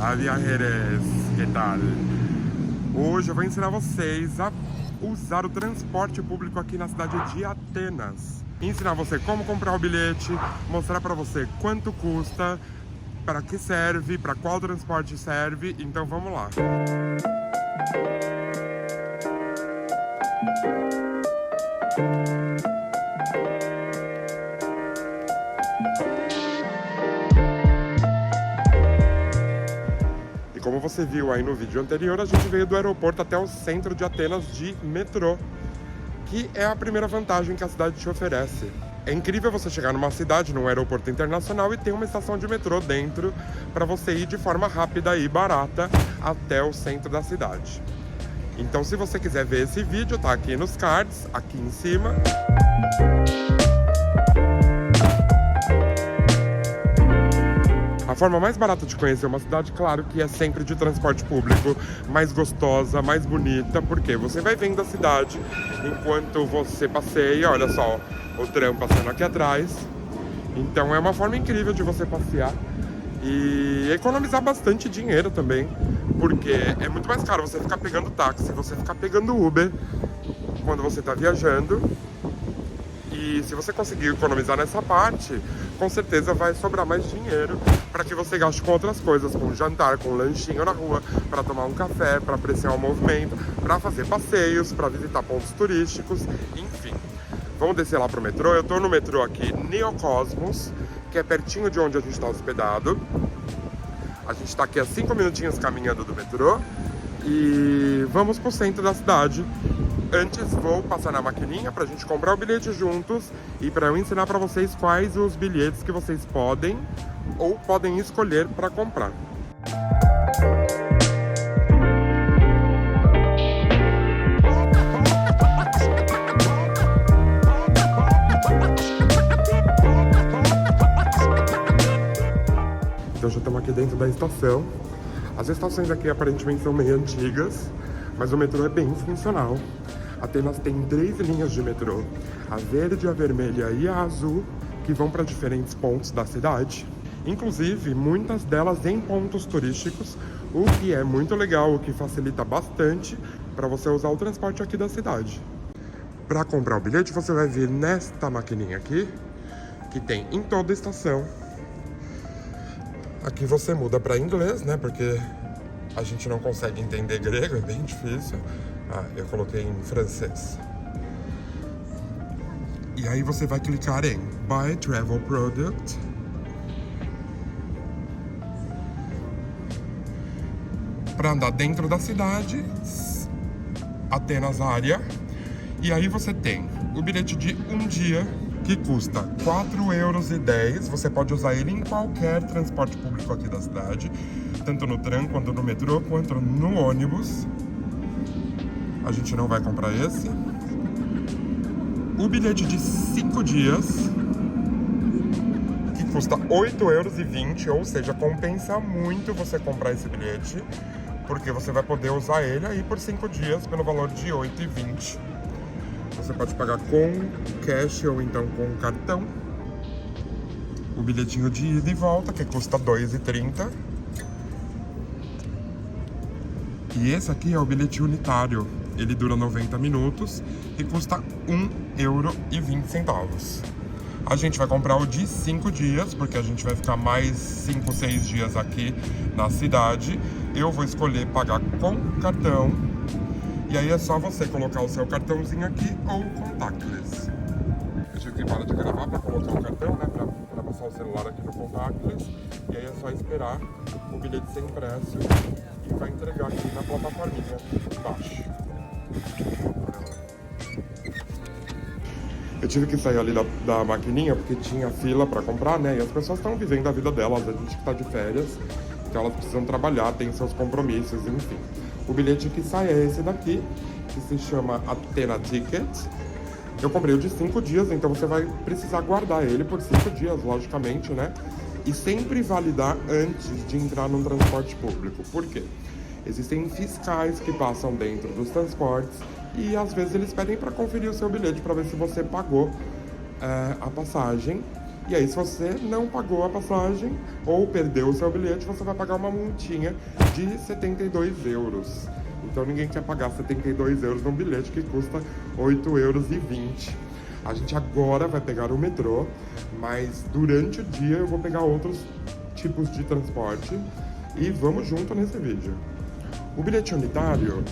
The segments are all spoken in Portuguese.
Olá, viajeros, que tal? Hoje eu vou ensinar vocês a usar o transporte público aqui na cidade de Atenas. Ensinar você como comprar o bilhete, mostrar pra você quanto custa, para que serve, para qual transporte serve, então vamos lá. Como você viu aí no vídeo anterior, a gente veio do aeroporto até o centro de Atenas de metrô, que é a primeira vantagem que a cidade te oferece. É incrível você chegar numa cidade, num aeroporto internacional, e ter uma estação de metrô dentro para você ir de forma rápida e barata até o centro da cidade. Então, se você quiser ver esse vídeo, tá aqui nos cards, aqui em cima. A forma mais barata de conhecer uma cidade, claro que é sempre de transporte público, mais gostosa, mais bonita, porque você vai vendo a cidade enquanto você passeia. Olha só o tram passando aqui atrás. Então é uma forma incrível de você passear e economizar bastante dinheiro também, porque é muito mais caro você ficar pegando táxi, você ficar pegando Uber quando você está viajando. E se você conseguir economizar nessa parte, com certeza vai sobrar mais dinheiro para que você gaste com outras coisas, com jantar, com lanchinho na rua, para tomar um café, para apreciar o movimento, para fazer passeios, para visitar pontos turísticos, enfim. Vamos descer lá pro metrô. Eu tô no metrô aqui, Neocosmos, que é pertinho de onde a gente está hospedado. A gente está aqui a 5 minutinhos caminhando do metrô e vamos pro centro da cidade. Antes vou passar na maquininha pra gente comprar o bilhete juntos e pra eu ensinar pra vocês quais os bilhetes que vocês podem ou podem escolher pra comprar. Então já estamos aqui dentro da estação. As estações aqui aparentemente são meio antigas, mas o metrô é bem funcional. Atenas tem 3 linhas de metrô, a verde, a vermelha e a azul, que vão para diferentes pontos da cidade. Inclusive, muitas delas em pontos turísticos, o que é muito legal, o que facilita bastante para você usar o transporte aqui da cidade. Para comprar o bilhete, você vai vir nesta maquininha aqui, que tem em toda a estação. Aqui você muda para inglês, né, porque a gente não consegue entender grego, é bem difícil. Eu coloquei em francês. E aí você vai clicar em Buy Travel Product. Para andar dentro da cidade, Atenas área. E aí você tem o bilhete de um dia, que custa €4,10. Você pode usar ele em qualquer transporte público aqui da cidade, tanto no tram, quanto no metrô, quanto no ônibus. A gente não vai comprar esse. O bilhete de 5 dias, que custa €8,20, ou seja, compensa muito você comprar esse bilhete, porque você vai poder usar ele aí por 5 dias pelo valor de €8,20. Você pode pagar com cash ou então com cartão. O bilhetinho de ida e volta, que custa €2,30. E esse aqui é o bilhete unitário. Ele dura 90 minutos e custa €1,20. A gente vai comprar o de 5 dias, porque a gente vai ficar mais 5, 6 dias aqui na cidade. Eu vou escolher pagar com cartão. E aí é só você colocar o seu cartãozinho aqui ou contactless. Eu tive que parar de gravar para colocar o cartão, né, para passar o celular aqui no contactless. E aí é só esperar o bilhete ser impresso e vai entregar aqui na plataforminha embaixo. Eu tive que sair ali da maquininha porque tinha fila para comprar, né? E as pessoas estão vivendo a vida delas, a gente que tá de férias, então elas precisam trabalhar, tem seus compromissos, enfim. O bilhete que sai é esse daqui, que se chama Athena Ticket. Eu comprei o de 5 dias, então você vai precisar guardar ele por 5 dias, logicamente, né? E sempre validar antes de entrar num transporte público. Por quê? Existem fiscais que passam dentro dos transportes e às vezes eles pedem para conferir o seu bilhete para ver se você pagou a passagem. E aí, se você não pagou a passagem ou perdeu o seu bilhete, você vai pagar uma multinha de 72 euros. Então ninguém quer pagar 72 euros num bilhete que custa 8,20 euros. A gente agora vai pegar o metrô, mas durante o dia eu vou pegar outros tipos de transporte e vamos junto nesse vídeo. O bilhete unitário,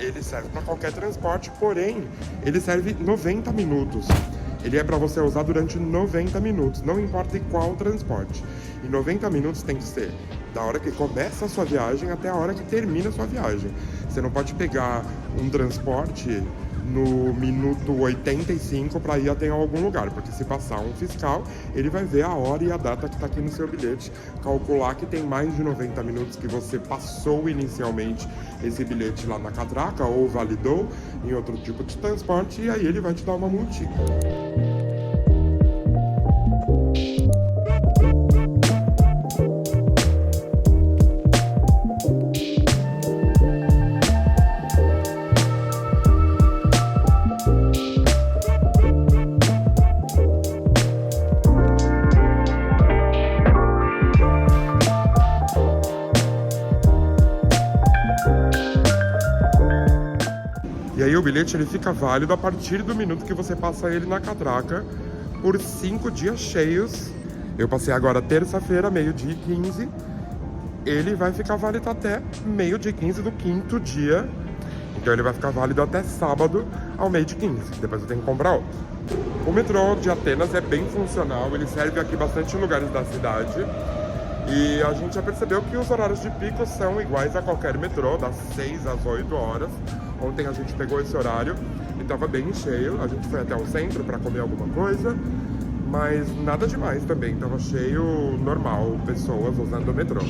ele serve para qualquer transporte, porém, ele serve 90 minutos. Ele é para você usar durante 90 minutos, não importa em qual transporte. E 90 minutos tem que ser da hora que começa a sua viagem até a hora que termina a sua viagem. Você não pode pegar um transporte no minuto 85 para ir até algum lugar, porque se passar um fiscal, ele vai ver a hora e a data que está aqui no seu bilhete, calcular que tem mais de 90 minutos que você passou inicialmente esse bilhete lá na catraca ou validou em outro tipo de transporte, e aí ele vai te dar uma multinha. E aí o bilhete ele fica válido a partir do minuto que você passa ele na catraca por 5 dias cheios. Eu passei agora terça-feira, meio-dia e 15. Ele vai ficar válido até meio-dia e 15 do 5º dia. Então ele vai ficar válido até sábado ao meio-dia e 15. Depois eu tenho que comprar outro. O metrô de Atenas é bem funcional. Ele serve aqui bastante em lugares da cidade. E a gente já percebeu que os horários de pico são iguais a qualquer metrô, das 6 às 8 horas. Ontem a gente pegou esse horário e estava bem cheio. A gente foi até o centro para comer alguma coisa, mas nada demais também. Estava cheio, normal, pessoas usando o metrô.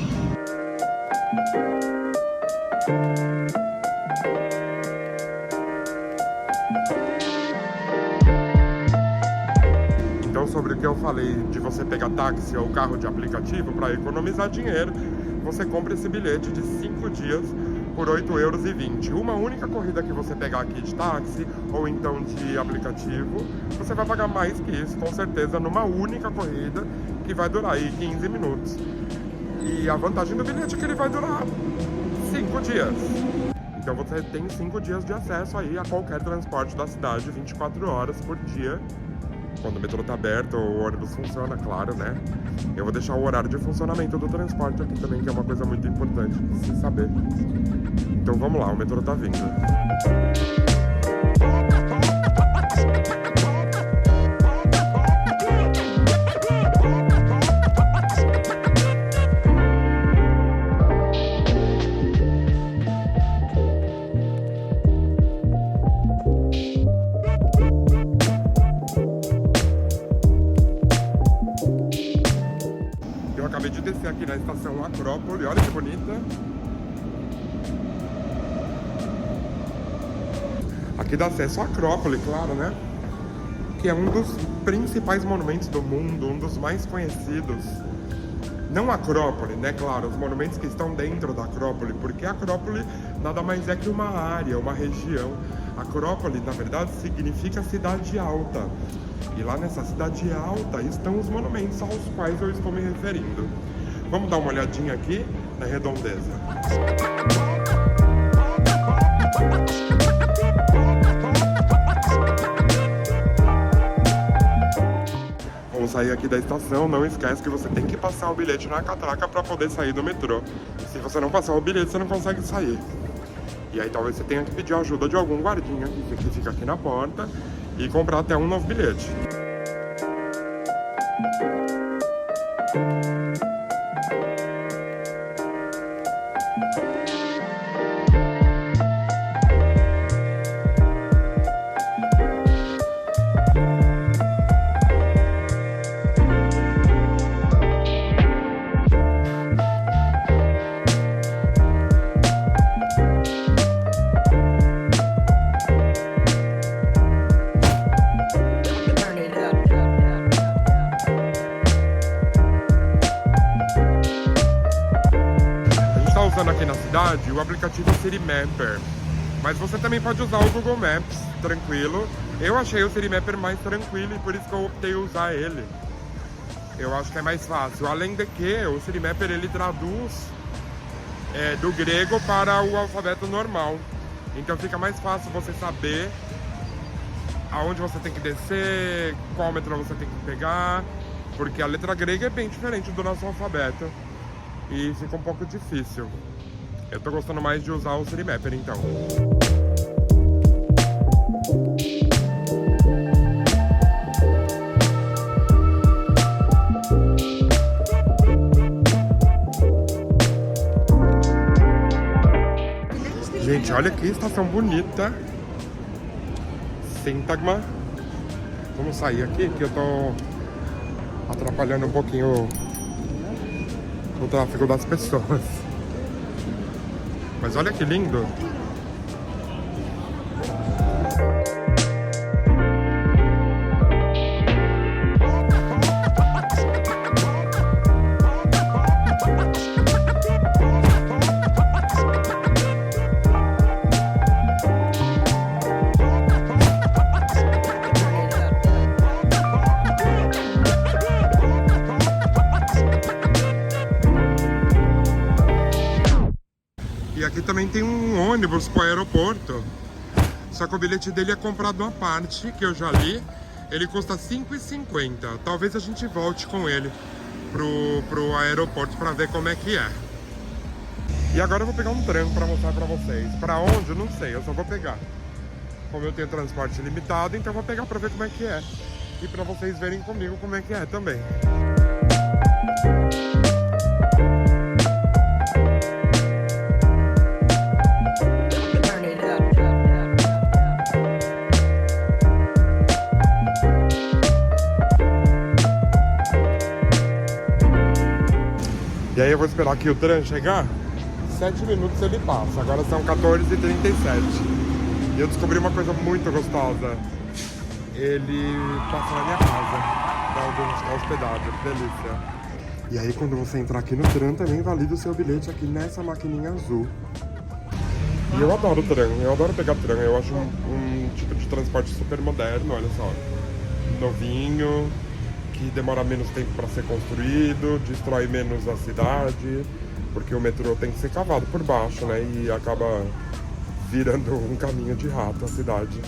Então, sobre o que eu falei de você pegar táxi ou carro de aplicativo para economizar dinheiro, você compra esse bilhete de 5 dias por 8,20 euros. Uma única corrida que você pegar aqui de táxi ou então de aplicativo, você vai pagar mais que isso, com certeza, numa única corrida que vai durar aí 15 minutos. E a vantagem do bilhete é que ele vai durar 5 dias. Então você tem 5 dias de acesso aí a qualquer transporte da cidade, 24 horas por dia. Quando o metrô tá aberto, o ônibus funciona, claro, né? Eu vou deixar o horário de funcionamento do transporte aqui também, que é uma coisa muito importante de se saber. Então vamos lá, o metrô tá vindo. Eu acabei de descer aqui na estação Acrópole, olha que bonita. Aqui dá acesso à Acrópole, claro, né? Que é um dos principais monumentos do mundo, um dos mais conhecidos. Não a Acrópole, né? Claro, os monumentos que estão dentro da Acrópole, porque a Acrópole nada mais é que uma área, uma região. Acrópole, na verdade, significa cidade alta. E lá nessa cidade alta estão os monumentos aos quais eu estou me referindo. Vamos dar uma olhadinha aqui na redondeza. Vamos sair aqui da estação, não esquece que você tem que passar o bilhete na catraca para poder sair do metrô. Se você não passar o bilhete, você não consegue sair. E aí talvez você tenha que pedir ajuda de algum guardinha que fica aqui na porta e comprar até um novo bilhete. Aqui na cidade o aplicativo City Mapper, mas você também pode usar o Google Maps, tranquilo. Eu achei o City Mapper mais tranquilo e por isso que eu optei em usar ele. Eu acho que é mais fácil. Além de que o Cinemapper ele traduz do grego para o alfabeto normal. Então fica mais fácil você saber aonde você tem que descer, qual metrô você tem que pegar, porque a letra grega é bem diferente do nosso alfabeto e fica um pouco difícil. Eu tô gostando mais de usar o Cinemapper, então. Gente, olha que estação bonita. Sintagma. Vamos sair aqui que eu tô atrapalhando um pouquinho o tráfego das pessoas. Mas olha que lindo. E aqui também tem um ônibus para o aeroporto. Só que o bilhete dele é comprado à parte, que eu já li. Ele custa R$5,50. Talvez a gente volte com ele pro aeroporto para ver como é que é. E agora eu vou pegar um trem para mostrar para vocês. Para onde? Eu não sei, eu só vou pegar. Como eu tenho transporte limitado, então eu vou pegar para ver como é que é. E para vocês verem comigo como é que é também. E aí eu vou esperar aqui o trem chegar. 7 minutos ele passa. Agora são 14h37. E eu descobri uma coisa muito gostosa. Ele passa na minha casa, pra onde eu vou ficar hospedado. Que delícia. E aí quando você entrar aqui no tram, também valida o seu bilhete aqui nessa maquininha azul. E eu adoro o tram. Eu adoro pegar tram. Eu acho um tipo de transporte super moderno, olha só. Novinho, que demora menos tempo para ser construído, destrói menos a cidade, porque o metrô tem que ser cavado por baixo, né? E acaba virando um caminho de rato a cidade.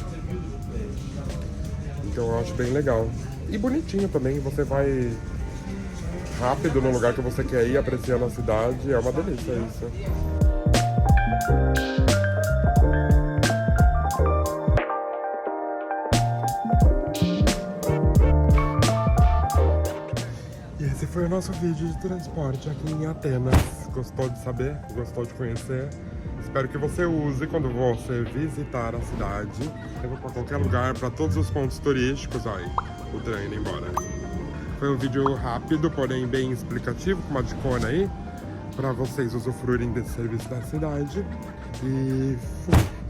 Então eu acho bem legal. E bonitinho também, você vai rápido no lugar que você quer ir, apreciando a cidade, é uma delícia isso. Esse foi o nosso vídeo de transporte aqui em Atenas. Gostou de saber? Gostou de conhecer? Espero que você use quando você visitar a cidade. Eu vou para qualquer lugar, para todos os pontos turísticos. Aí, o trem indo embora. Foi um vídeo rápido, porém bem explicativo, com uma dicona aí, para vocês usufruírem desse serviço da cidade. E fui.